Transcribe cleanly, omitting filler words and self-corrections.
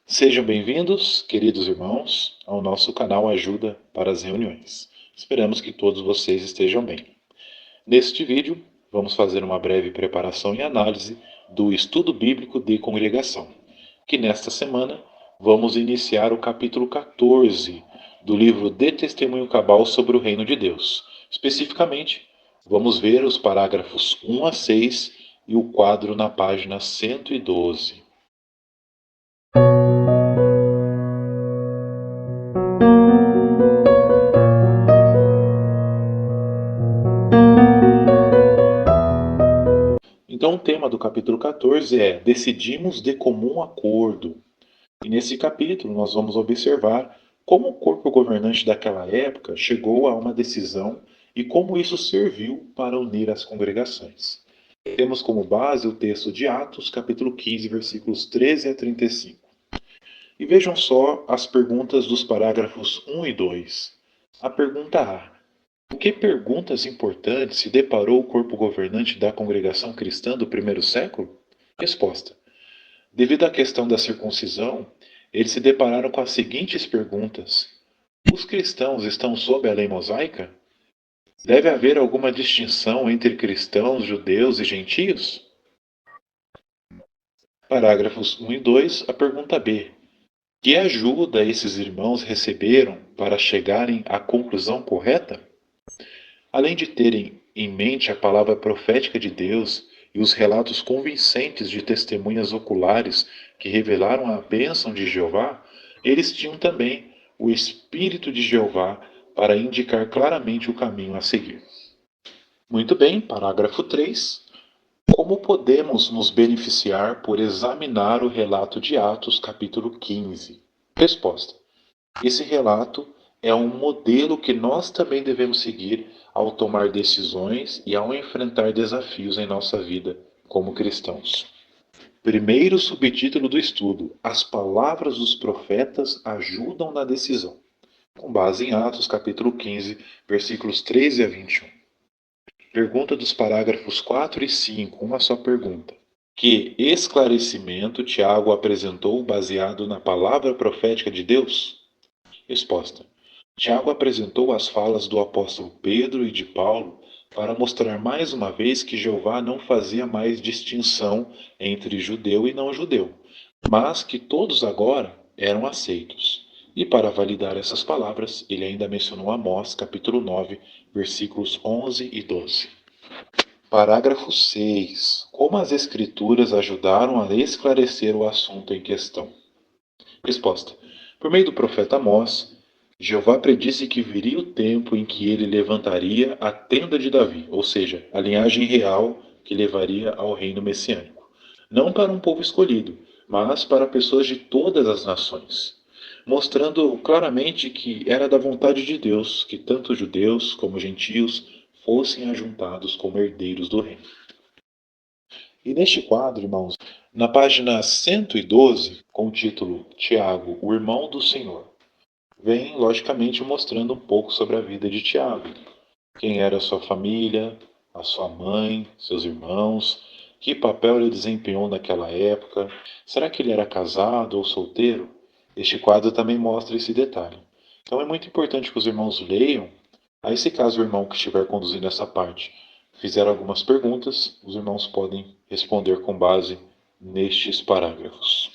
Sejam bem-vindos, queridos irmãos, ao nosso canal Ajuda para as Reuniões. Esperamos que todos vocês estejam bem. Neste vídeo, vamos fazer uma breve preparação e análise do estudo bíblico de congregação, que nesta semana vamos iniciar o capítulo 14 do livro De Testemunho Cabal sobre o Reino de Deus. Especificamente, vamos ver os parágrafos 1 a 6 e o quadro na página 112. Então, o tema do capítulo 14 é Decidimos de comum acordo. E nesse capítulo nós vamos observar como o corpo governante daquela época chegou a uma decisão e como isso serviu para unir as congregações. Temos como base o texto de Atos, capítulo 15, versículos 13 a 35. E vejam só as perguntas dos parágrafos 1 e 2. A pergunta A: com que perguntas importantes se deparou o corpo governante da congregação cristã do primeiro século? Resposta: devido à questão da circuncisão, eles se depararam com as seguintes perguntas: os cristãos estão sob a lei mosaica? Deve haver alguma distinção entre cristãos, judeus e gentios? Parágrafos 1 e 2, a pergunta B: que ajuda esses irmãos receberam para chegarem à conclusão correta? Além de terem em mente a palavra profética de Deus e os relatos convincentes de testemunhas oculares que revelaram a bênção de Jeová, eles tinham também o Espírito de Jeová para indicar claramente o caminho a seguir. Muito bem, parágrafo 3. Como podemos nos beneficiar por examinar o relato de Atos, capítulo 15? Resposta: esse relato é um modelo que nós também devemos seguir ao tomar decisões e ao enfrentar desafios em nossa vida como cristãos. Primeiro subtítulo do estudo: as palavras dos profetas ajudam na decisão, com base em Atos capítulo 15, versículos 13 a 21. Pergunta dos parágrafos 4 e 5, uma só pergunta. Que esclarecimento Tiago apresentou baseado na palavra profética de Deus? Resposta: Tiago apresentou as falas do apóstolo Pedro e de Paulo para mostrar mais uma vez que Jeová não fazia mais distinção entre judeu e não judeu, mas que todos agora eram aceitos. E para validar essas palavras, ele ainda mencionou Amós, capítulo 9, versículos 11 e 12. Parágrafo 6. Como as Escrituras ajudaram a esclarecer o assunto em questão? Resposta: por meio do profeta Amós, Jeová predisse que viria o tempo em que ele levantaria a tenda de Davi, ou seja, a linhagem real que levaria ao reino messiânico. Não para um povo escolhido, mas para pessoas de todas as nações, mostrando claramente que era da vontade de Deus que tanto judeus como gentios fossem ajuntados como herdeiros do reino. E neste quadro, irmãos, na página 112, com o título Tiago, o irmão do Senhor, vem logicamente mostrando um pouco sobre a vida de Tiago. Quem era a sua família, a sua mãe, seus irmãos, que papel ele desempenhou naquela época, será que ele era casado ou solteiro? Este quadro também mostra esse detalhe. Então é muito importante que os irmãos leiam. Aí, se caso o irmão que estiver conduzindo essa parte fizer algumas perguntas, os irmãos podem responder com base nestes parágrafos.